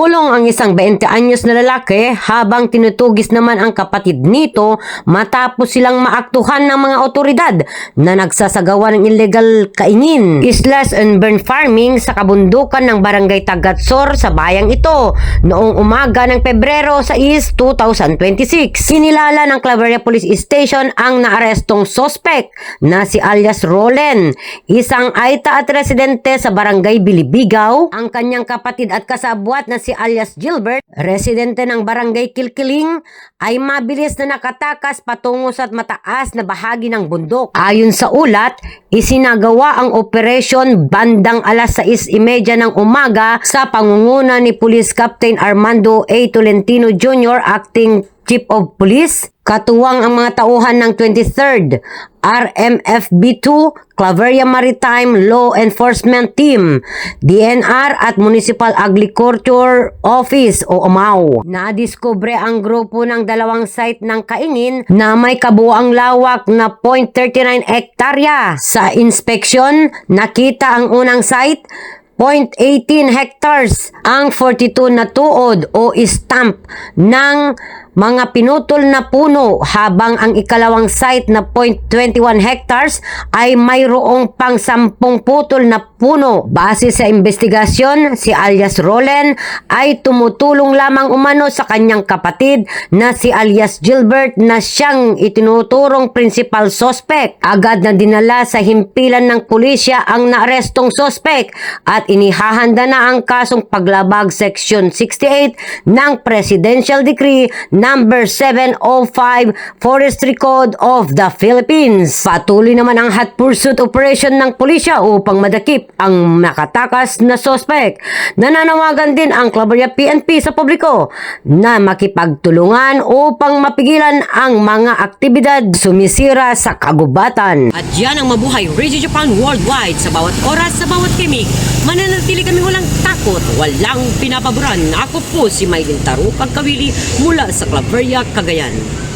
Kulong ang isang 20 anyos na lalaki habang tinutugis naman ang kapatid nito matapos silang maaktuhan ng mga otoridad na nagsasagawa ng illegal kaingin, slash and burn farming sa kabundukan ng barangay Tagatsor sa bayang ito noong umaga ng Pebrero 6, 2026. Sinilala ng Claveria Police Station ang naarestong sospek na si alias Rolen, isang Aita at residente sa barangay Bilibigaw. Ang kanyang kapatid at kasabwat na si alias Gilbert, residente ng barangay Kilkiling, ay mabilis na nakatakas patungo sa mataas na bahagi ng bundok. Ayon sa ulat, isinagawa ang operasyon bandang alas 6:30 ng umaga sa pangunguna ni Police Captain Armando A. Tolentino Jr., Acting Chief of Police, katuwang ang mga tauhan ng 23rd RMFB2 Claveria Maritime Law Enforcement Team, DNR at Municipal Agriculture Office o UMAO. Nadiskubre ang grupo ng dalawang site ng kaingin na may kabuuang lawak na 0.39 hektarya. Sa inspeksyon, nakita ang unang site 0.18 hectares ang 42 na tuod o stump ng mga pinutol na puno, habang ang ikalawang site na 0.21 hectares ay mayroong pang 10 putol na puno. Base sa investigasyon, si alias Rolen ay tumutulong lamang umano sa kanyang kapatid na si alias Gilbert na siyang itinuturong principal suspect. Agad na dinala sa himpilan ng pulisya ang naarestong suspect at inihahanda na ang kasong paglabag Section 68 ng Presidential Decree Number 705 Forestry Code of the Philippines. Patuloy naman ang hot pursuit operation ng pulisya upang madakip ang nakatakas na suspect. Nananawagan din ang Claveria PNP sa publiko na makipagtulungan upang mapigilan ang mga aktibidad sumisira sa kagubatan. At yan ang Mabuhay Radio Japan Worldwide. Sa bawat oras, sa bawat kimik, mananatili kami walang takot, walang pinapaboran. Ako po si Maylin Taru Pagkawili mula sa Claveria, Cagayan.